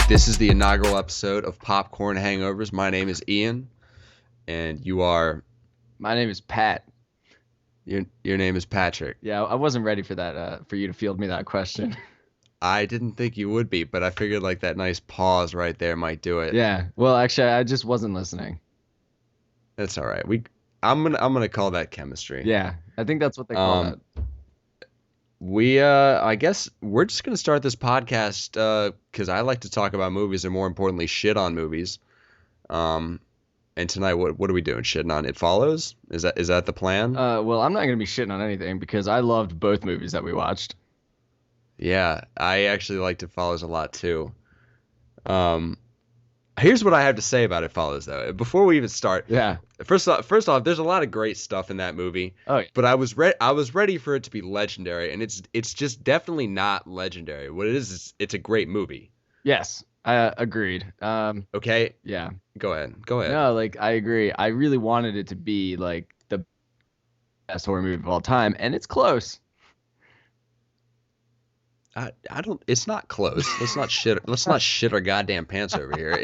This is the inaugural episode of Popcorn Hangovers. My name is Ian, and you are. My name is Pat. Your name is Patrick. Yeah, I wasn't ready for that. For you to field me that question. I didn't think you would be, but I figured like that nice pause right there might do it. Yeah. Well, actually, I just wasn't listening. That's all right. I'm gonna call that chemistry. Yeah, I think that's what they call that. I guess we're just gonna start this podcast because I like to talk about movies and more importantly shit on movies. And tonight what are we doing? Shitting on It Follows? Is that the plan? Well, I'm not gonna be shitting on anything because I loved both movies that we watched. Yeah, I actually liked It Follows a lot too. Here's what I have to say about It Follows though. Before we even start, Yeah. First off, there's a lot of great stuff in that movie. Oh, yeah. But I was ready for it to be legendary, and it's just definitely not legendary. What it is it's a great movie. Yes, I agreed. Okay, Yeah. go ahead. No, like I agree. I really wanted it to be like the best horror movie of all time, and it's close. I don't. It's not close. Let's not shit. Let's not shit our goddamn pants over here.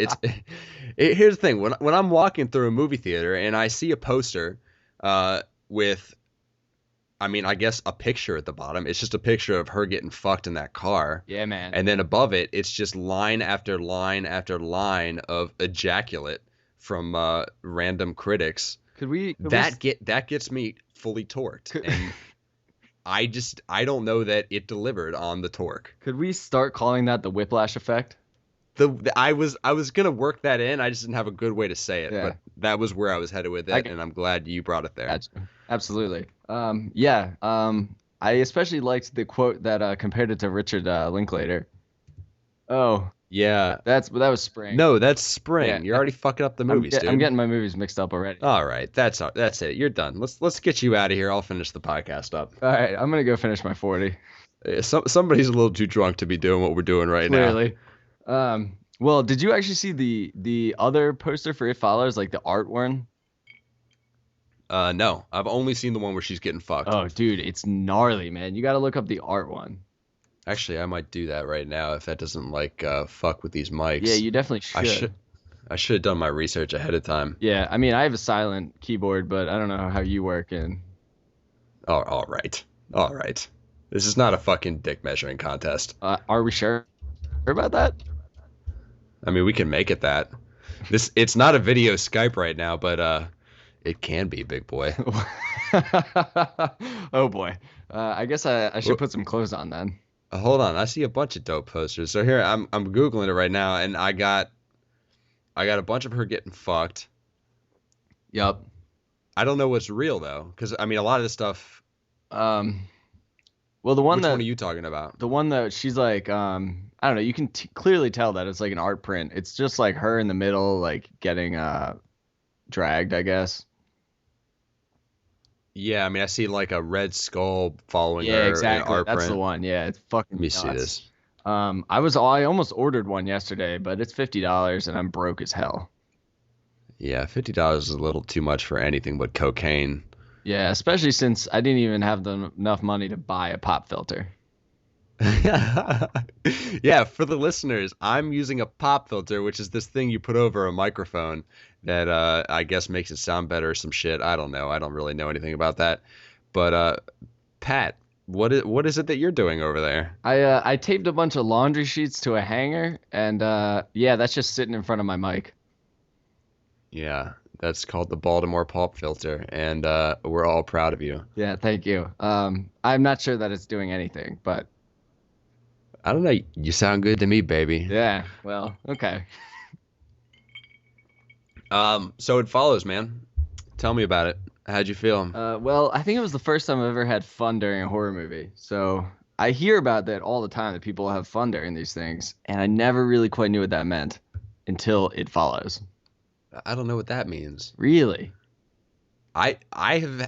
Here's the thing. When I'm walking through a movie theater and I see a poster, with, I mean, I guess a picture at the bottom. It's just a picture of her getting fucked in that car. Yeah, man. And then above it, it's just line after line after line of ejaculate from random critics. That gets me fully torqued. And I don't know that it delivered on the torque. Could we start calling that the whiplash effect? I was gonna work that in. I just didn't have a good way to say it, Yeah. but that was where I was headed with it, and I'm glad you brought it there. Gotcha. Absolutely. Yeah. I especially liked the quote that compared it to Richard Linklater. Oh, Yeah. that was Spring. No, that's Spring. Yeah. You're already fucking up the movies, dude. I'm getting my movies mixed up already. All right, that's it. You're done. Let's get you out of here. I'll finish the podcast up. All right, I'm gonna go finish my 40. Somebody's a little too drunk to be doing what we're doing right Clearly. Well, did you actually see the other poster for It Follows, like the art one? now. No, I've only seen the one where she's getting fucked. Oh, dude, it's gnarly, man. You got to look up the art one. Actually, I might do that right now if that doesn't fuck with these mics. Yeah, you definitely should. I should have done my research ahead of time. Yeah, I mean, I have a silent keyboard, but I don't know how you work in. Oh, all right. This is not a fucking dick measuring contest. Are we sure about that? I mean, we can make it that. It's not a video Skype right now, but it can be, big boy. Oh boy. I guess I should put some clothes on then. Hold on, I see a bunch of dope posters. So here I'm googling it right now, and I got a bunch of her getting fucked. Yup. I don't know what's real though, because I mean a lot of this stuff. Well, the one Which that one are you talking about? the one that she's like, I don't know. You can clearly tell that it's like an art print. It's just like her in the middle, like getting dragged, I guess. Yeah, I mean I see like a red skull following her. Yeah, in exactly. art That's print. the one. Yeah, it's fucking Let me see nuts. this. I almost ordered one yesterday, but it's $50 and I'm broke as hell. Yeah, $50 is a little too much for anything but cocaine. Yeah, especially since I didn't even have enough money to buy a pop filter. Yeah, for the listeners, I'm using a pop filter, which is this thing you put over a microphone that I guess makes it sound better or some shit. I don't know. I don't really know anything about that. But Pat, what is it that you're doing over there? I taped a bunch of laundry sheets to a hanger, and yeah, that's just sitting in front of my mic. Yeah, that's called the Baltimore pop filter, and we're all proud of you. Yeah, thank you. I'm not sure that it's doing anything, but I don't know. You sound good to me, baby. yeah, well, okay. So It Follows, man. Tell me about it. How'd you feel? Well, I think it was the first time I've ever had fun during a horror movie. So I hear about that all the time, that people have fun during these things, and I never really quite knew what that meant until It Follows. I don't know what that means. Really? I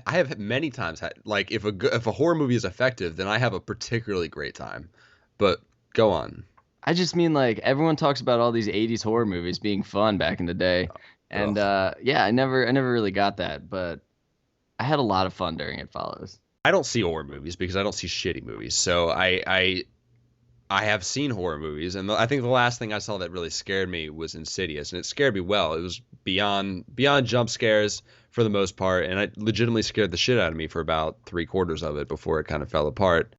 have many times had, like, if a horror movie is effective, then I have a particularly great time. But go on. I just mean, like, everyone talks about all these 80s horror movies being fun back in the day. And yeah, I never really got that, but I had a lot of fun during It Follows. I don't see horror movies because I don't see shitty movies. So I I have seen horror movies, and I think the last thing I saw that really scared me was Insidious, and it scared me well. It was beyond jump scares for the most part, and it legitimately scared the shit out of me for about three-quarters of it before it kind of fell apart.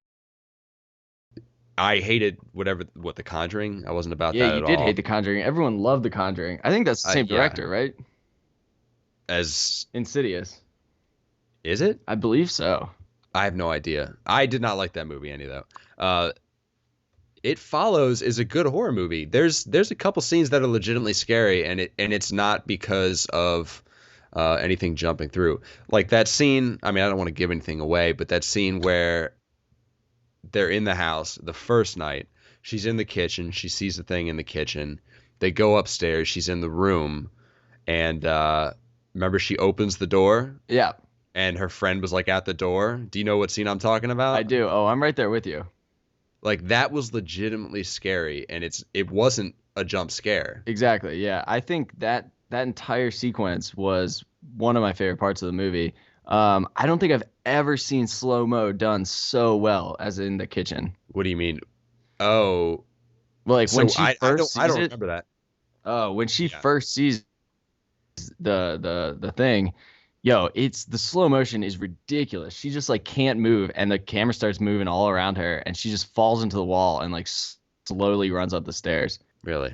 I hated what The Conjuring. I wasn't about Yeah, that you at did hate all. The Conjuring. Everyone loved The Conjuring. I think that's the same Yeah, director, right? as Insidious. is it? I believe so. I have no idea. I did not like that movie any though. It Follows is a good horror movie. There's a couple scenes that are legitimately scary, and it's not because of anything jumping through. Like that scene. I mean, I don't want to give anything away, but that scene where they're in the house the first night. She's in the kitchen. She sees the thing in the kitchen. They go upstairs. She's in the room, and remember she opens the door, Yeah, and her friend was like at the door. Do you know what scene I'm talking I about? do. Oh, I'm right there with you. Like that was legitimately scary, and it wasn't a jump scare. Exactly. Yeah, I think that entire sequence was one of my favorite parts of the movie. I don't think I've ever seen slow mo done so well as in the kitchen. What do you mean? Oh, Well, like when so she I first I sees don't it. remember that. Oh, when she Yeah, first sees the thing, yo, it's the slow motion is ridiculous. She just like can't move, and the camera starts moving all around her, and she just falls into the wall and like slowly runs up the stairs. really.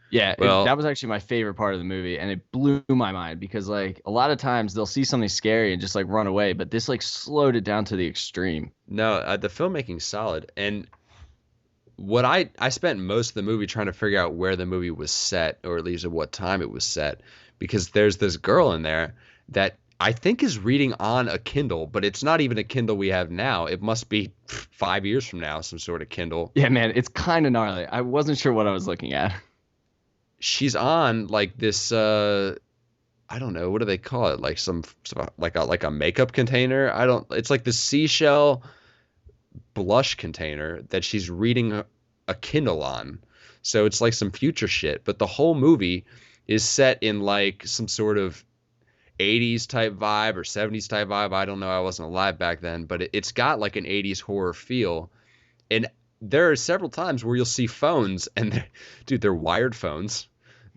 Yeah, Well, that was actually my favorite part of the movie, and it blew my mind because like a lot of times they'll see something scary and just like run away, but this like slowed it down to the extreme. no, the filmmaking's solid, and what I spent most of the movie trying to figure out where the movie was set, or at least at what time it was set, because there's this girl in there that I think is reading on a Kindle, but it's not even a Kindle we have now. It must be 5 years from now, some sort of Kindle. Yeah, man, it's kind of gnarly. I wasn't sure what I was looking at. She's on like this I don't know, what do they call it? Like like a makeup container. I don't It's like the seashell blush container that she's reading a Kindle on. So it's like some future shit, but the whole movie is set in like some sort of 80s type vibe or 70s type vibe. I don't know. I wasn't alive back then, but it's got like an 80s horror feel. And there are several times where you'll see phones and dude, they're wired phones.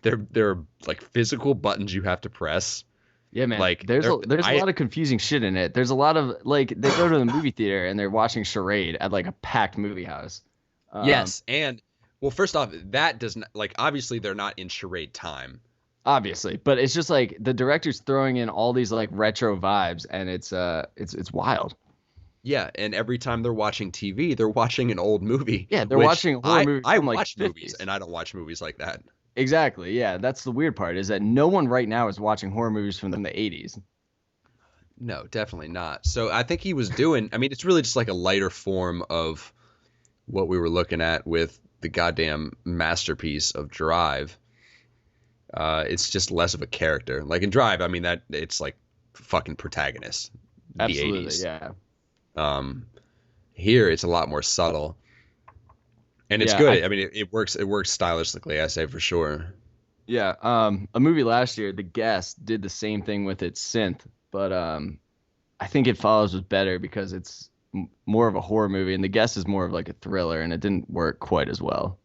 They're like physical buttons you have to press. Yeah, man. Like There's a I lot of confusing shit in it. There's a lot of like they go to the movie theater and they're watching Charade at like a packed movie house. Um, Yes, and well, first off, that does not like obviously they're not in charade time. obviously, but it's just like the director's throwing in all these like retro vibes, and it's wild. Yeah, and every time they're watching TV, they're watching an old movie, Yeah, they're which watching horror movies I from like watch the movies 50s. and I don't watch movies like that. Exactly. Yeah, that's the weird part is that no one right now is watching horror movies from the 80s. No, definitely not. So I think he was doing, I mean, it's really just like a lighter form of what we were looking at with the goddamn masterpiece of Drive. It's just less of a character. Like in Drive, I mean that it's like fucking protagonist, the Absolutely. 80s. Yeah. Um, Here it's a lot more subtle, and it's Yeah. good. I mean, it works. It works stylistically, I say for sure. Yeah. A movie last year, The Guest, did the same thing with its synth, but I think It Follows was better because it's more of a horror movie, and The Guest is more of like a thriller, and it didn't work quite as well.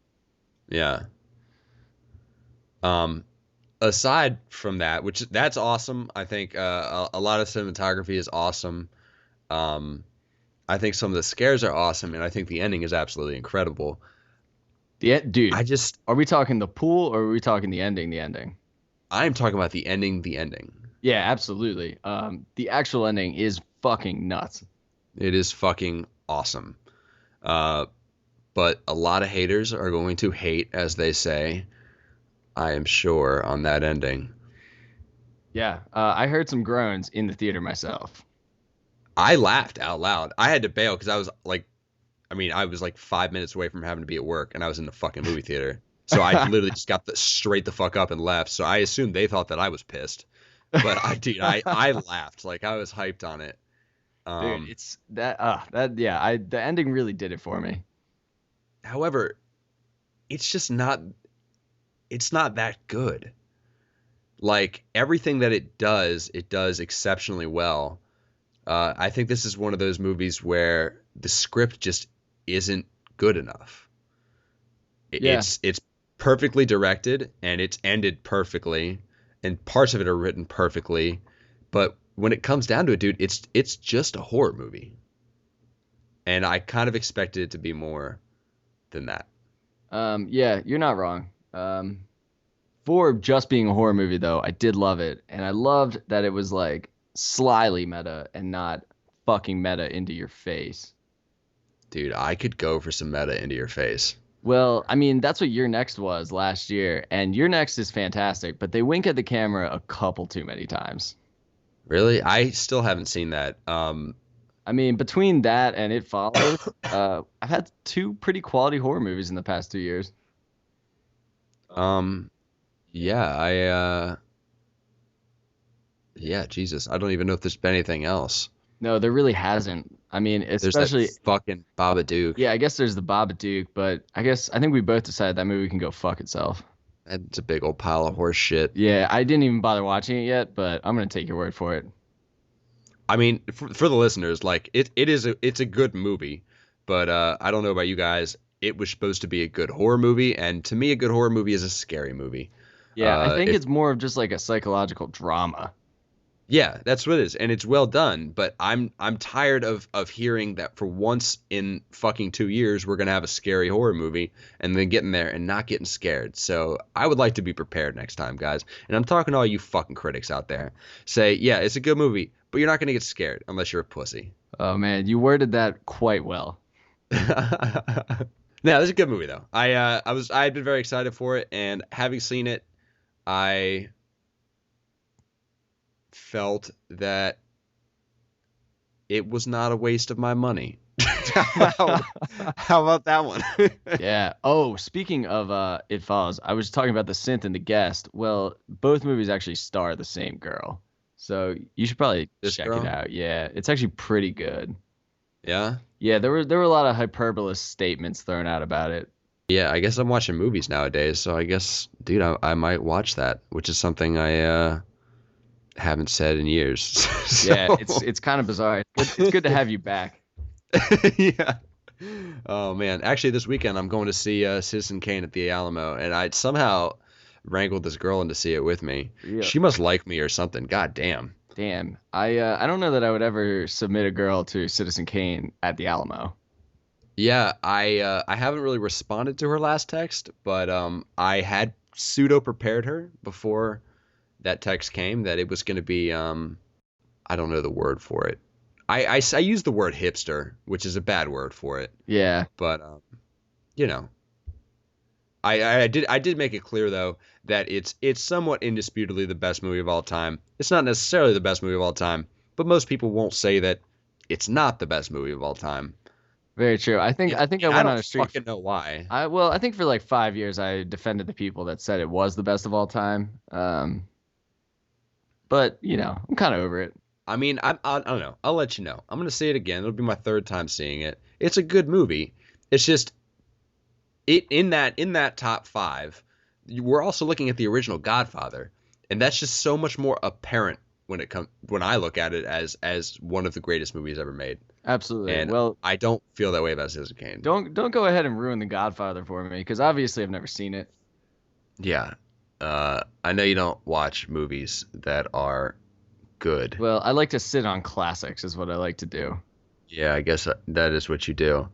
Yeah. Um, Aside from that, which that's awesome. I think a lot of cinematography is awesome. Um, I think some of the scares are awesome, and I think the ending is absolutely incredible. I Dude, just are we talking the pool or are we talking the ending? The ending. I'm talking about the ending. The ending. Yeah, absolutely. The actual ending is fucking nuts. It is fucking awesome. Uh, but a lot of haters are going to hate, as they say. I am sure on that ending. Yeah, I heard some groans in the theater myself. I laughed out loud. I had to bail because I was like, I mean, I was like 5 minutes away from having to be at work, and I was in the fucking movie theater. So I literally just got straight the fuck up and left. So I assumed they thought that I was pissed, but I laughed like I was hyped on it. Dude, Um, it's that yeah, I the ending really did it for me. However, it's just not. It's not that good. Like everything that it does exceptionally well. I think this is one of those movies where the script just isn't good enough. Yeah. It's perfectly directed and it's ended perfectly, and parts of it are written perfectly. But when it comes down to it, dude, it's just a horror movie, and I kind of expected it to be more than that. Yeah, you're not wrong. For just being a horror movie, though, I did love it, and I loved that it was like slyly meta and not fucking meta into your face. Dude, I could go for some meta into your face. Well, I mean, that's what Your Next was last year, and Your Next is fantastic, but they wink at the camera a couple too many times. Really? I still haven't seen that. I mean, between that and It Follows, I've had two pretty quality horror movies in the past 2 years. um, yeah, yeah, Jesus, I don't even know if there's been anything else. No, there really hasn't. I mean, There's that especially, fucking Babadook. yeah, I guess there's the Babadook, but I think we both decided that movie can go fuck itself. That's a big old pile of horse shit. Yeah, I didn't even bother watching it yet, but I'm gonna take your word for it. I mean, for the listeners, like it's a good movie, but I don't know about you guys. It was supposed to be a good horror movie, and to me, a good horror movie is a scary movie. Yeah, I think If it's more of just like a psychological drama. Yeah, that's what it is, and it's well done. But I'm tired of hearing that for once in fucking 2 years we're gonna have a scary horror movie, and then getting there and not getting scared. So I would like to be prepared next time, guys. And I'm talking to all you fucking critics out there. Say, yeah, it's a good movie, but you're not gonna get scared unless you're a pussy. Oh man, you worded that quite well. No, it's a good movie though. I had been very excited for it, and having seen it, I felt that it was not a waste of my money. How about that one? Yeah. Oh, speaking of It Follows, I was talking about the synth and the guest. Well, both movies actually star the same girl. So you should probably This check girl? it out. Yeah, it's actually pretty good. Yeah. Yeah, there were a lot of hyperbolous statements thrown out about it. Yeah, I guess I'm watching movies nowadays, so I guess, dude, I might watch that, which is something I haven't said in years. Yeah, So, it's kind of bizarre. It's good to have you back. yeah. Oh man, actually this weekend I'm going to see Citizen Kane at the Alamo, and I somehow wrangled this girl in to see it with me. Yeah. She must like me or something. God damn. Damn. I don't know that I would ever submit a girl to Citizen Kane at the Alamo. Yeah, I haven't really responded to her last text, but I had pseudo prepared her before that text came that it was going to be I don't know the word for it. I use the word hipster, which is a bad word for it, Yeah. but you know, I did make it clear though that it's somewhat indisputably the best movie of all time. It's not necessarily the best movie of all time, but most people won't say that it's not the best movie of all time. Very true. I think I I went on don't a streak. fucking know why. I think for like 5 years I defended the people that said it was the best of all time. But I'm kind of over it. I mean, I don't know. I'll let you know. I'm gonna say it again. It'll be my third time seeing it. It's a good movie. It's just in that top five. We're also looking at the original Godfather, and that's just so much more apparent when I look at it as one of the greatest movies ever made. Absolutely. And Well, I don't feel that way about Citizen Kane. don't go ahead and ruin The Godfather for me because obviously I've never seen it. Yeah. I know you don't watch movies that are good. Well, I like to sit on classics is what I like to do. Yeah, I guess that is what you do.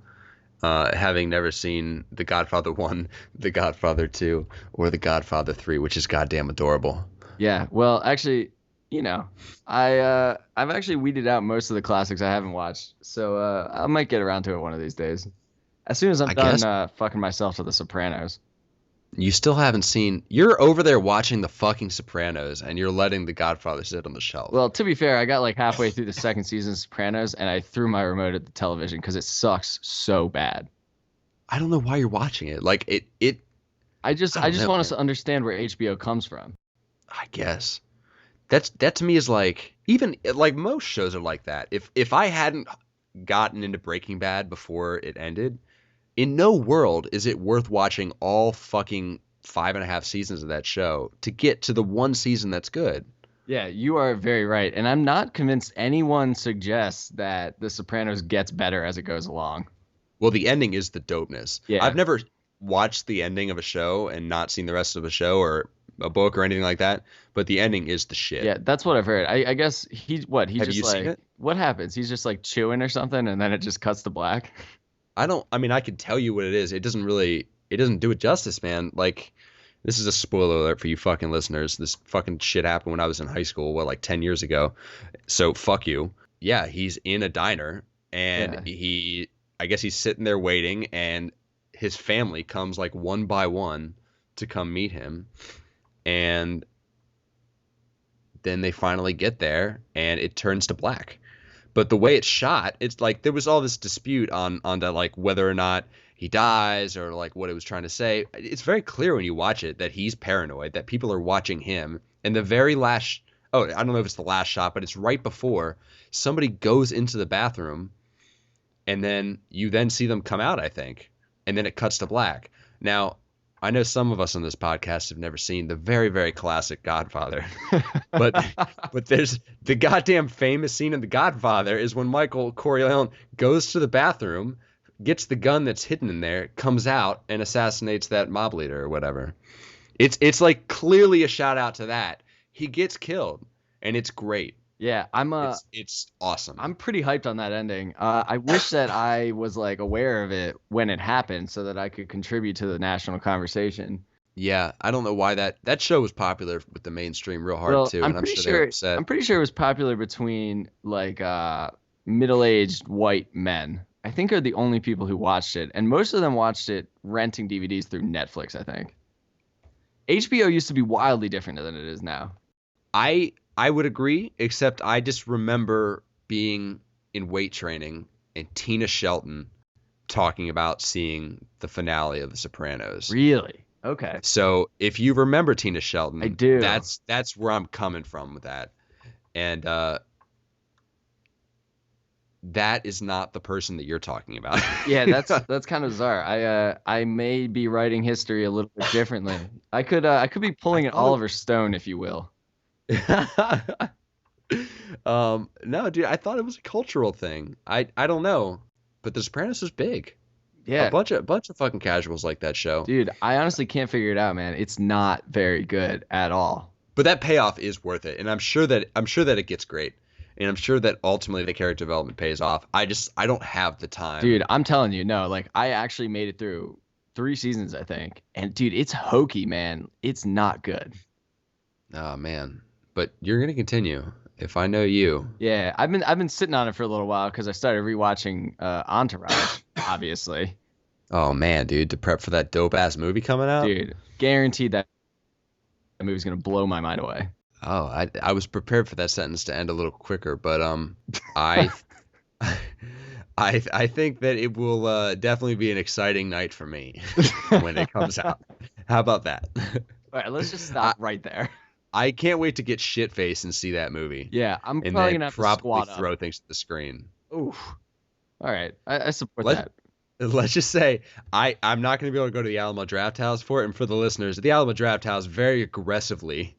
Having never seen The Godfather 1, The Godfather 2, or The Godfather 3, which is goddamn adorable. Yeah. Well, actually, I've actually weeded out most of the classics I haven't watched, so I might get around to it one of these days. As soon as I'm I done guess fucking myself to The Sopranos. you still haven't seen. You're over there watching the fucking Sopranos, and you're letting The Godfather sit on the shelf. Well, to be fair, I got like halfway through the second season of Sopranos, and I threw my remote at the television because it sucks so bad. I don't know why you're watching it. Like it. I just I don't know, want us man. to understand where HBO comes from. I guess that to me is like even like most shows are like that. If I hadn't gotten into Breaking Bad before it ended, in no world is it worth watching all fucking 5.5 seasons of that show to get to the one season that's good. Yeah, you are very right, and I'm not convinced anyone suggests that The Sopranos gets better as it goes along. Well, the ending is the dopeness. Yeah. watched the ending of a show and not seen the rest of a show or a book or anything like that, but the ending is the shit. Yeah, that's what I've heard. I guess he Have just you seen like, it? what happens? He's just like chewing or something, and then it just cuts to black. I mean, I could tell you what it is. It doesn't do it justice, man. Like, this is a spoiler alert for you fucking listeners. This fucking shit happened when I was in high school, like 10 years ago. So fuck you. Yeah, he's in a diner and I guess he's sitting there waiting, and his family comes like one by one to come meet him. And then they finally get there and it turns to black. But the way it's shot, it's like there was all this dispute on that, like whether or not he dies or like what it was trying to say. It's very clear when you watch it that he's paranoid, that people are watching him. And the very last, oh, I don't know if it's the last shot, but it's right before somebody goes into the bathroom, and then you then see them come out, I think, and then it cuts to black. Now, I know some of us on this podcast have never seen the very, very classic Godfather, but there's the goddamn famous scene in The Godfather is when Michael Corleone goes to the bathroom, gets the gun that's hidden in there, comes out and assassinates that mob leader or whatever. It's like clearly a shout out to that. He gets killed, and it's great. Yeah, it's awesome. I'm pretty hyped on that ending. I wish that I was like aware of it when it happened so that I could contribute to the national conversation. Yeah, I don't know why that show was popular with the mainstream real hard too, and I'm sure they were upset. I'm pretty sure it was popular between like middle-aged white men. I think are the only people who watched it, and most of them watched it renting DVDs through Netflix, I think. HBO used to be wildly different than it is now. I would agree, except I just remember being in weight training and Tina Shelton talking about seeing the finale of The Sopranos. Really? Okay. So if you remember Tina Shelton, I do. That's where I'm coming from with that. And that is not the person that you're talking about. Yeah, that's kind of bizarre. I may be writing history a little bit differently. I could be pulling an Oliver Stone, if you will. No, dude, I thought it was a cultural thing. I don't know, but The Sopranos is big. Yeah, a bunch of fucking casuals like that show. Dude, I honestly can't figure it out, man. It's not very good at all. But that payoff is worth it, and I'm sure that it gets great, and I'm sure that ultimately the character development pays off. I don't have the time. Dude, I'm telling you, no. Like, I actually made it through 3 seasons, I think, and dude, it's hokey, man. It's not good. Oh man, but you're gonna continue. If I know you. Yeah, I've been sitting on it for a little while because I started rewatching Entourage, obviously. Oh man, dude, to prep for that dope ass movie coming out. Dude, guaranteed that movie's gonna blow my mind away. Oh, I was prepared for that sentence to end a little quicker, but I I think that it will definitely be an exciting night for me when it comes out. How about that? All right, let's just stop right there. I can't wait to get shit faced and see that movie. Yeah, I'm probably gonna have to squat up. Throw things at the screen. Oof. All right, I support that. Let's just say I'm not going to be able to go to the Alamo Draft House for it. And for the listeners, the Alamo Draft House very aggressively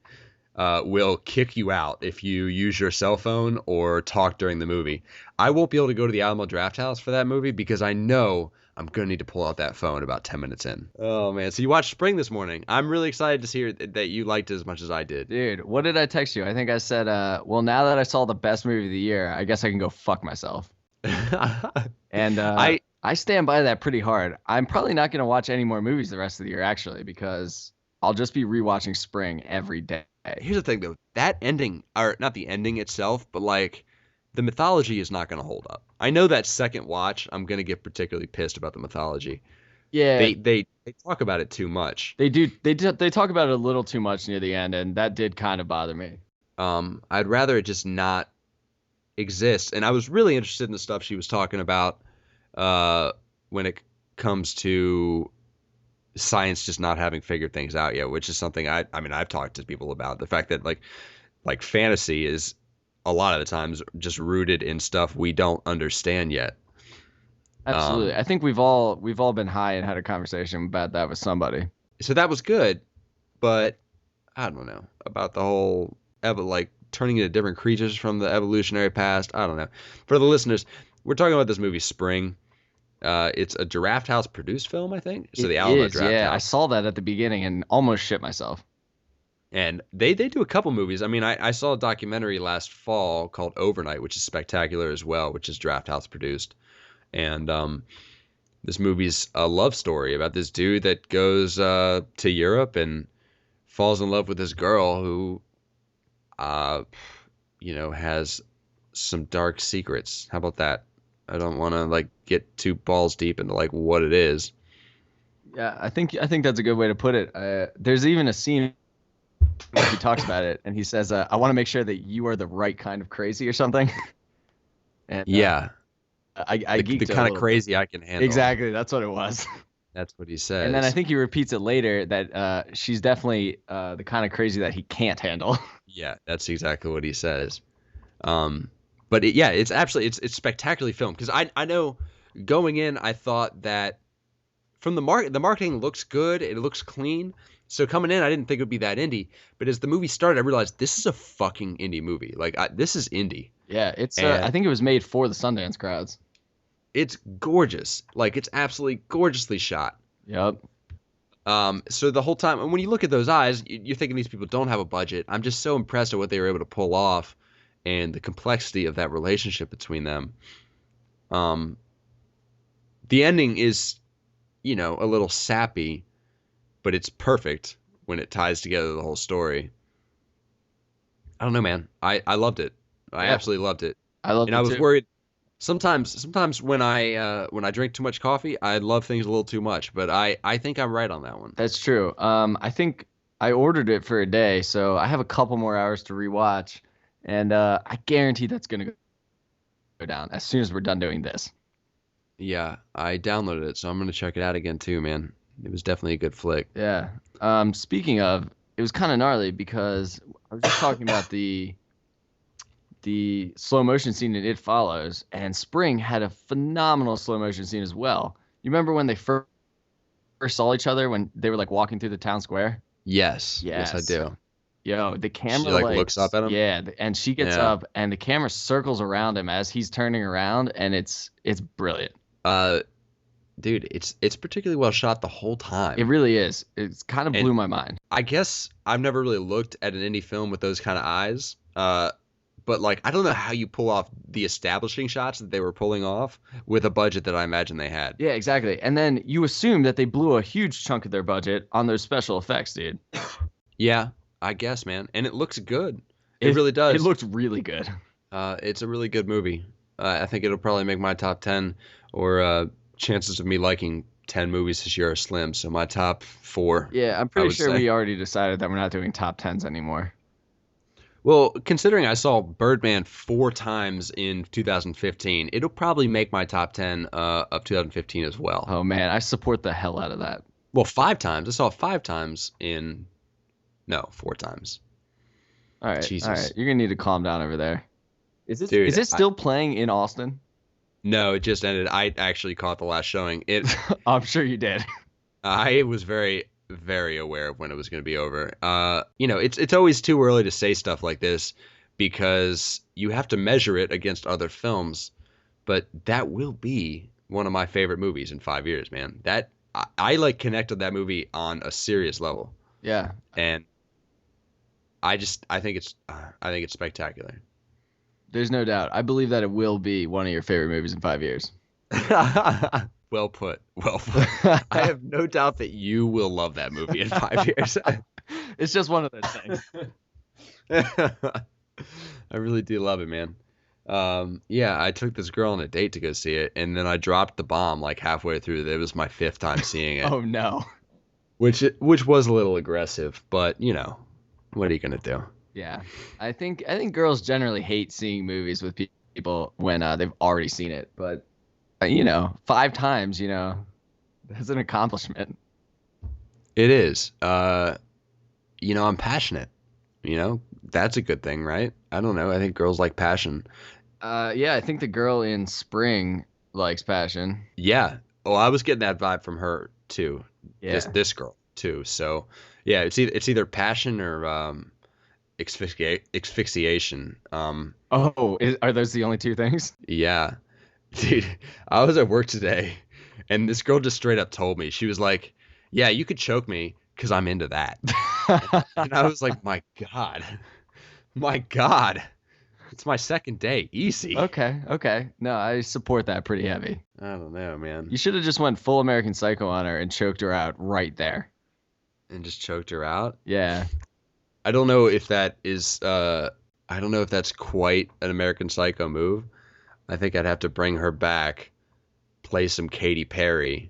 will kick you out if you use your cell phone or talk during the movie. I won't be able to go to the Alamo Draft House for that movie because I know I'm going to need to pull out that phone about 10 minutes in. Oh, man. So you watched Spring this morning. I'm really excited to hear that you liked it as much as I did. Dude, what did I text you? I think I said, well, now that I saw the best movie of the year, I guess I can go fuck myself. And I stand by that pretty hard. I'm probably not going to watch any more movies the rest of the year, actually, because I'll just be rewatching Spring every day. Here's the thing, though. That ending, or not the ending itself, but like the mythology is not going to hold up. I know that second watch, I'm going to get particularly pissed about the mythology. Yeah. They talk about it too much. They do. They talk about it a little too much near the end, and that did kind of bother me. I'd rather it just not exist. And I was really interested in the stuff she was talking about when it comes to science just not having figured things out yet, which is something I've talked to people about. The fact that like fantasy is a lot of the times just rooted in stuff we don't understand yet. Absolutely. I think we've all been high and had a conversation about that with somebody. So that was good, but I don't know about the whole like turning into different creatures from the evolutionary past. I don't know. For the listeners, we're talking about this movie Spring. It's a Draft House produced film, I think. So It the Alamo is, Draft yeah. I House. saw that at the beginning and almost shit myself. And they do a couple movies. I mean, I saw a documentary last fall called Overnight, which is spectacular as well, which is Draft House produced. And this movie's a love story about this dude that goes to Europe and falls in love with this girl who, uh, has some dark secrets. How about that? I don't want to like get too balls deep into like what it is. Yeah, I think that's a good way to put it. There's even a scene where he talks about it, and he says, "I want to make sure that you are the right kind of crazy or something." And Yeah, I the geeked a kind of little bit. crazy I can handle. Exactly, that's what it was. That's what he And then I says. think he repeats it later that she's definitely the kind of crazy that he can't handle. Yeah, that's exactly what he says. Um, but yeah, it's absolutely it's spectacularly filmed because I know going in I thought that from the marketing looks good, it looks clean. So coming in, I didn't think it would be that indie. But as the movie started, I realized this is a fucking indie movie. Like this is indie, Yeah, it's I and think it was made for the Sundance crowds. it's gorgeous. Like it's absolutely gorgeously shot. Yep. So the whole time, and when you look at those eyes, you're thinking these people don't have a budget. I'm just so impressed at what they were able to pull off, and the complexity of that relationship between them. Um, the ending is, a little sappy, but it's perfect when it ties together the whole story. I don't know, man. I loved it. I Yeah, absolutely loved it, I loved and I it was too. worried. Sometimes when I drink too much coffee, I love things a little too much. But I think I'm right on that one. That's true. I think I ordered it for a day, so I have a couple more hours to rewatch, and I guarantee that's gonna go down as soon as we're done doing this. Yeah, I downloaded it, so I'm gonna check it out again too, man. It was definitely a good flick. Yeah. Speaking of, it was kind of gnarly because I was just talking about the slow motion scene in It Follows, and Spring had a phenomenal slow motion scene as well. You remember when they first saw each other when they were like walking through the town square? Yes, I Yes. do. Yo, the She camera like like looks up at him. yeah, and she gets Yeah. up and the camera circles around him as he's turning around and it's brilliant. Uh, dude, it's particularly well shot the whole It time. really is. It's kind of And blew my mind. I guess I've never really looked at an indie film with those kind of eyes. But like I don't know how you pull off the establishing shots that they were pulling off with a budget that I imagine they had. Yeah, exactly. And then you assume that they blew a huge chunk of their budget on those special effects, dude. Yeah, I guess, man. And it looks good. It It really it does. looked really good. It's a really good movie. I think it'll probably make my top 10, or chances of me liking 10 movies this year are slim. So my top four, Yeah, I'm I pretty would sure say. we already decided that we're not doing top tens anymore. Well, considering I saw Birdman 4 times in 2015, it'll probably make my top 10 of 2015 as well. Oh man, I support the hell out of that. Well, 5 times. I saw it 5 times no, 4 times. All right. Jesus. You're gonna need to calm down over there. Is Dude, it still playing in Austin? no, it just ended. I actually caught the last showing. I'm sure you did. I was very, very aware of when it was going to be over. It's always too early to say stuff like this because you have to measure it against other films. But that will be one of my favorite movies in 5 years, man. I like connected that movie on a serious level, Yeah, and I think it's spectacular. there's no doubt. I believe that it will be one of your favorite movies in 5 years. Well put. Well put. I have no doubt that you will love that movie in 5 years. It's just one of those things. I really do love it, man. Yeah, I took this girl on a date to go see it, and then I dropped the bomb like halfway through. It was my 5th time seeing it, Oh no. which was a little aggressive, but what are you gonna do? Yeah, I think girls generally hate seeing movies with people when they've already seen it. But 5 times, that's an accomplishment. It is. I'm passionate. That's a good thing, right? I don't know. I think girls like passion. Yeah, I think the girl in Spring likes passion. Yeah. Oh, I was getting that vibe from her too. This Yeah. this girl too. So yeah, it's either passion or asphyxiation. Oh, are those the only two things? Yeah, dude. I was at work today, And this girl just straight up told me, she was like, "Yeah, you could choke me because I'm into that." And I was like, "My God, my God, it's my second day, easy." Okay. No, I support that pretty heavy. I don't know, man. You should have just went full American Psycho on her and choked her out right there. And just choked her out. Yeah. I don't know if that is. I don't know if that's quite an American Psycho move. I think I'd have to bring her back, play some Katy Perry,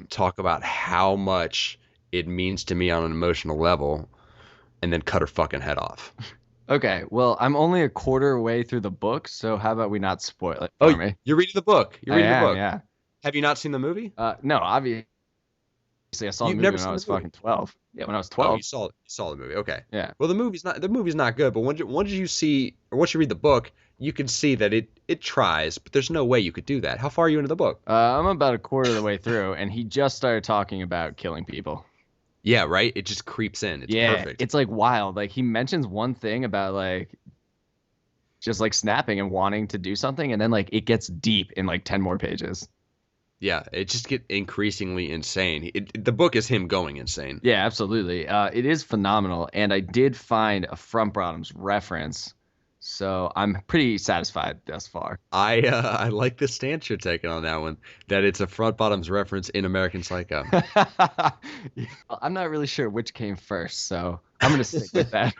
talk about how much it means to me on an emotional level, and then cut her fucking head off. Okay, well, I'm only a quarter way through the book, so how about we not spoil it for me? You're reading the book. You're reading the book. Yeah. Have you not seen the movie? No, obviously I saw the You've movie never when I seen was the movie? fucking 12. Yeah, when I was Oh, 12. you saw the movie. Okay. Yeah. Well, the movie's not good, but once you see or once you read the book, you can see that it tries, but there's no way you could do that. How far are you into the book? I'm about a quarter of the way through, and he just started talking about killing people. Yeah, right? It just creeps in. It's perfect. It's like wild. Like he mentions one thing about like just like snapping and wanting to do something, and then like it gets deep in like 10 more pages. Yeah, it just get increasingly insane. The book is him going insane. Yeah, absolutely. It is phenomenal, and I did find a Front Bottoms reference, so I'm pretty satisfied thus far. I like the stance you're taking on that one. That it's a front bottoms reference in American Psycho. I'm not really sure which came first, so I'm gonna stick with that.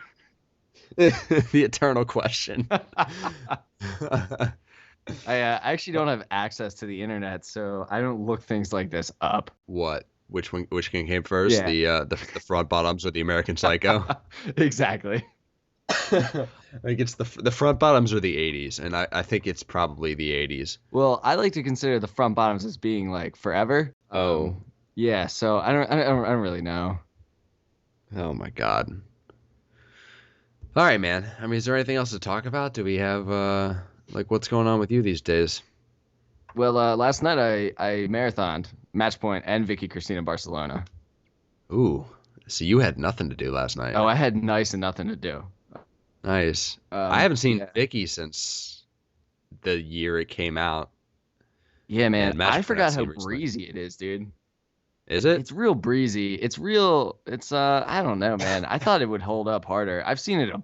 The eternal question. I actually don't have access to the internet, so I don't look things like this up. What? Which one? Which one came first? Yeah. The front bottoms or the American Psycho? Exactly. I think it's the front bottoms or the 80s, and I think it's probably the 80s. Well, I like to consider the Front Bottoms as being like forever. Oh. Yeah, so I don't really know. Oh my God. All right, man. I mean, is there anything else to talk about? Do we have like what's going on with you these days? Well, last night I marathoned Match Point and Vicky Cristina Barcelona. Ooh, so you had nothing to do last night. Oh, I had nice and nothing to do. Nice. I haven't seen Vicky since the year it came out. Yeah, man. I forgot how recently. breezy it is, dude. Is it? It's real breezy. It's I don't know, man. I thought it would hold up harder. I've seen it a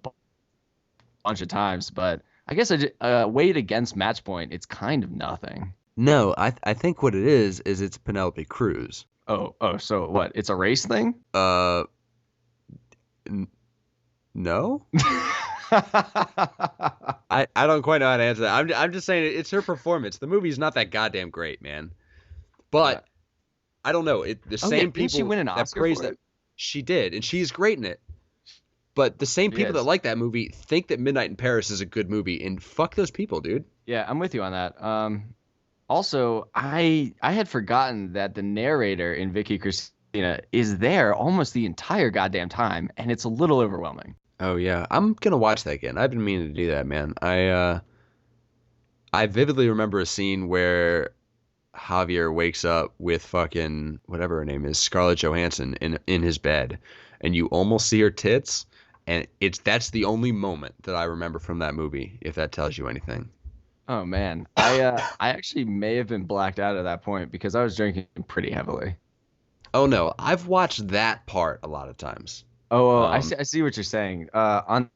bunch of times, but I guess weighed against Match Point, it's kind of nothing. No, I think what it is it's Penelope Cruz. Oh, so what? It's a race thing? No. I don't quite know how to answer that. I'm just saying it's her performance. The movie's not that goddamn great, man. But I don't know. Same people she win an that Oscar praise for that it? she did, and she's great in it. But the same people that like that movie think that Midnight in Paris is a good movie, and fuck those people, dude. Yeah, I'm with you on that. Also, I had forgotten that the narrator in Vicky Cristina is there almost the entire goddamn time, and it's a little overwhelming. Oh yeah, I'm gonna watch that again. I've been meaning to do that, man. I vividly remember a scene where Javier wakes up with fucking whatever her name is, Scarlett Johansson in his bed, and you almost see her tits, and that's the only moment that I remember from that movie, if that tells you anything. Oh man, I actually may have been blacked out at that point because I was drinking pretty heavily. Oh no, I've watched that part a lot of times. I see what you're saying. On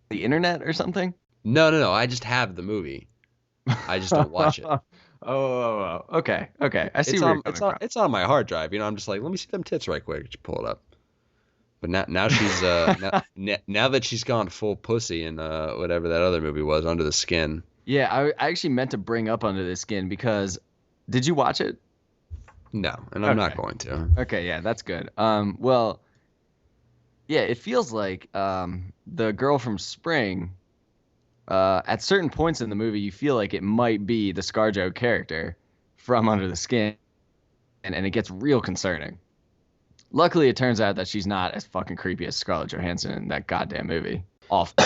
the internet or something? No. I just have the movie. I just don't watch it. Okay. I see where you're coming from. It's on my hard drive. You know, I'm just like, let me see them tits right quick. Just pull it up. But now she's now that she's gone full pussy in whatever that other movie was, Under the Skin. Yeah, I actually meant to bring up Under the Skin because did you watch it? No, and I'm not going to. Okay, yeah, that's good. Well, yeah, it feels like the girl from Spring. At certain points in the movie, you feel like it might be the ScarJo character from Under the Skin, and it gets real concerning. Luckily, it turns out that she's not as fucking creepy as Scarlett Johansson in that goddamn movie. Awful.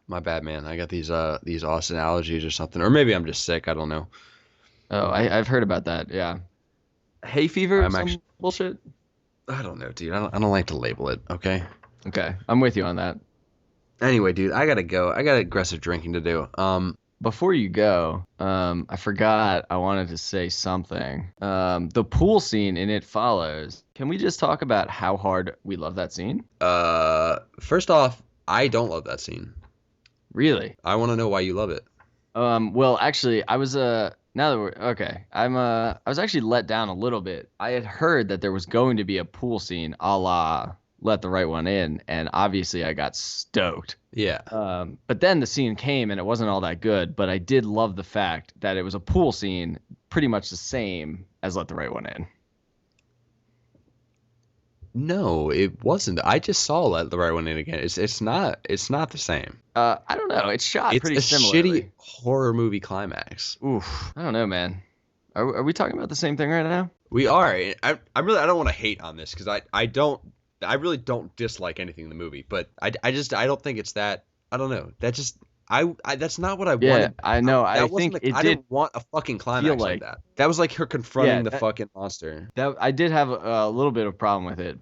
My bad, man. I got these Austin allergies or something, or maybe I'm just sick. I don't know. Oh, I've heard about that. Yeah, hay fever. Bullshit. I don't know, dude. I don't like to label it. Okay. Okay, I'm with you on that. Anyway, dude, I gotta go. I got aggressive drinking to do. before you go, I forgot I wanted to say something. The pool scene in It Follows. Can we just talk about how hard we love that scene? First off, I don't love that scene. Really? I want to know why you love it. Well, actually, I was now that we're okay, I was actually let down a little bit. I had heard that there was going to be a pool scene a la Let the Right One In, and obviously I got stoked. Yeah. But then the scene came and it wasn't all that good, but I did love the fact that it was a pool scene pretty much the same as Let the Right One In. No, it wasn't. I just saw Let the Right One In again. It's not the same. I don't know. It's shot It's pretty a similarly. shitty horror movie climax. Oof. I don't know, man. Are we talking about the same thing right now? We are. I don't want to hate on this because I really don't dislike anything in the movie, but I don't think it's that. I don't know. That just I that's not what I Yeah, wanted. I know. That I wasn't think the, it I did didn't want a fucking feel climax like like, that. That was like her yeah, confronting the fucking monster. that I did have a little bit of problem with it,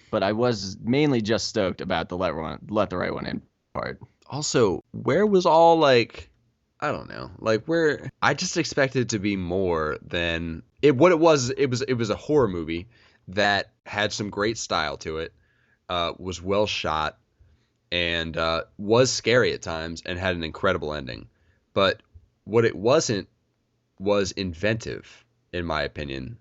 but I was mainly just stoked about the Let the Right One In part. Also, where was all like I don't know, like where I just expected it to be more than it. What it was, it was a horror movie that had some great style to it, was well shot, and was scary at times and had an incredible ending. But what it wasn't was inventive, in my opinion.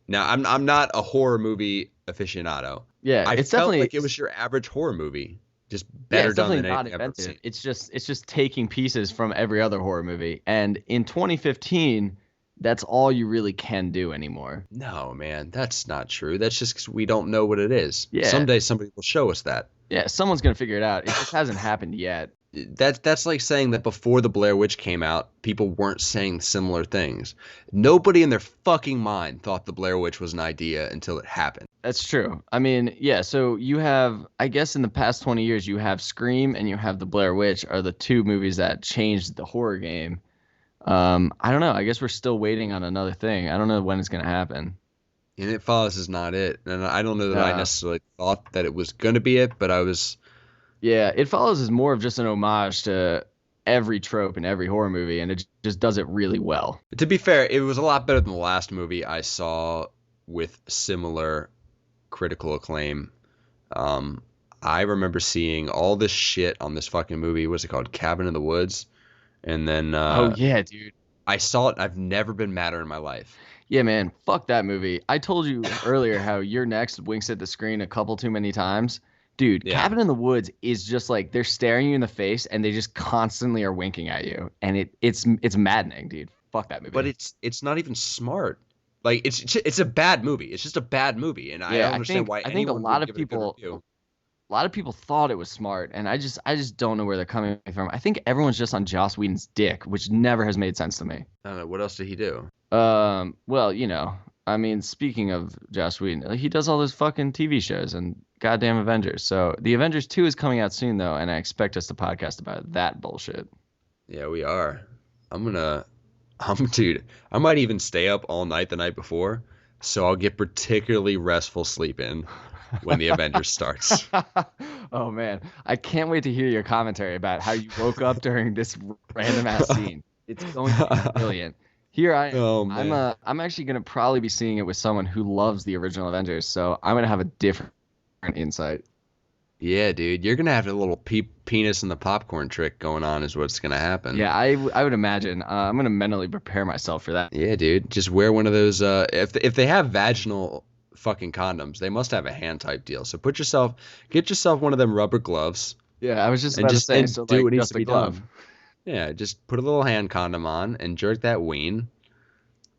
Now, I'm not a horror movie aficionado. Yeah, I it's felt definitely like it was your average horror movie, just yeah, better it's done definitely than not anything I've ever inventive. seen. It's just taking pieces from every other horror movie, and in 2015, that's all you really can do anymore. No, man, that's not true. That's just because we don't know what it is. Yeah, Someday somebody will show us that. yeah, someone's gonna figure it out. It just hasn't happened yet. That's like saying that before the Blair Witch came out, people weren't saying similar things. Nobody in their fucking mind thought the Blair Witch was an idea until it happened. That's true. I mean, yeah, so you have, I guess in the past 20 years, you have Scream and you have The Blair Witch are the two movies that changed the horror game. I don't know. I guess we're still waiting on another thing. I don't know when it's gonna happen. And It Follows is not it. And I don't know that I Uh, necessarily thought that it was going to be it, but I was. yeah, It Follows is more of just an homage to every trope in every horror movie, and it just does it really well. To be fair, it was a lot better than the last movie I saw with similar critical acclaim. Um, I remember seeing all this shit on this fucking movie. What's it called? Cabin in the Woods. And then Oh yeah, dude. I saw it. I've never been madder in my life. Yeah, man. Fuck that movie. I told you earlier how Your Next winks at the screen a couple too many times. Dude, Yeah. Cabin in the Woods is just like they're staring you in the face and they just constantly are winking at you. And it's maddening, dude. Fuck that movie. But it's not even smart. Like it's a bad movie. It's just a bad movie, and I yeah, don't understand why I think a anyone lot would of give it a good people review. a lot of people thought it was smart, and I just don't know where they're coming from. I think everyone's just on Joss Whedon's dick, which never has made sense to me. I don't know what else did he do. Well, I mean, speaking of Joss Whedon, he does all those fucking TV shows and goddamn Avengers. So the Avengers 2 is coming out soon, though, and I expect us to podcast about that bullshit. Yeah, we are. Dude. I might even stay up all night the night before, so I'll get particularly restful sleep in when the Avengers starts. Oh man, I can't wait to hear your commentary about how you woke up during this random ass scene. It's going to be brilliant. Here I am. Oh man. I'm actually gonna probably be seeing it with someone who loves the original Avengers, so I'm gonna have a different insight. Yeah, dude, you're gonna have a little penis in the popcorn trick going on, is what's gonna happen. Yeah, I would imagine. I'm gonna mentally prepare myself for that. Yeah, dude, just wear one of those. If they have vaginal fucking condoms, they must have a hand type deal. So get yourself one of them rubber gloves, Yeah, I was just and about to just say, and so do like what needs just to a be glove. done. Yeah, just put a little hand condom on and jerk that ween.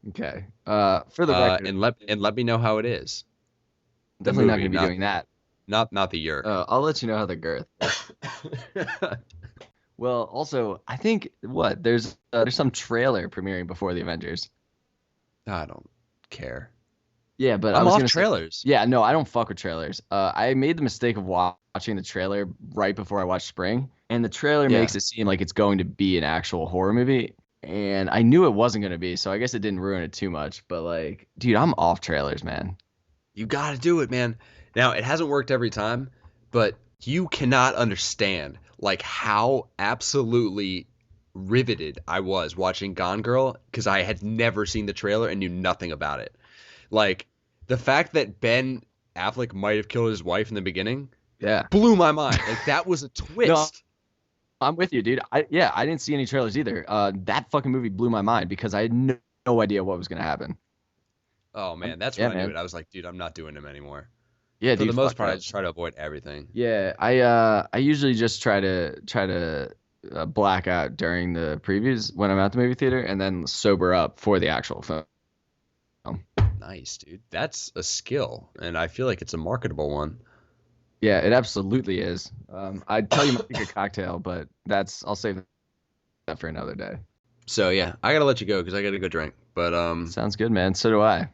Okay. For the record, And let me know how it is. The definitely not movie, gonna be doing that. not the yerk. I'll let you know how the girth. Well, also, I think there's some trailer premiering before the Avengers. I don't care. Yeah, but I I'm was off gonna say, trailers. yeah, no, I don't fuck with trailers. I made the mistake of watching the trailer right before I watched Spring, and the trailer Yeah. makes it seem like it's going to be an actual horror movie, and I knew it wasn't going to be, so I guess it didn't ruin it too much. But like, dude, I'm off trailers, man. You got to do it, man. Now, it hasn't worked every time, but you cannot understand like how absolutely riveted I was watching Gone Girl because I had never seen the trailer and knew nothing about it. Like the fact that Ben Affleck might have killed his wife in the beginning Yeah. blew my mind. Like that was a No, twist. I'm with you, dude. I didn't see any trailers either. That fucking movie blew my mind because I had no idea what was gonna happen. Oh man, that's Yeah, when I knew man. it. I was like, dude, I'm not doing him anymore. Yeah, For the dude. most Fuck part, I no. just try to avoid everything. Yeah, I usually just try to black out during the previews when I'm at the movie theater, and then sober up for the actual film. Nice, dude. That's a skill, and I feel like it's a marketable one. Yeah, it absolutely is. I'd tell you my secret cocktail, but I'll save that for another day. So yeah, I gotta let you go because I gotta go drink. But Sounds good, man. So do I.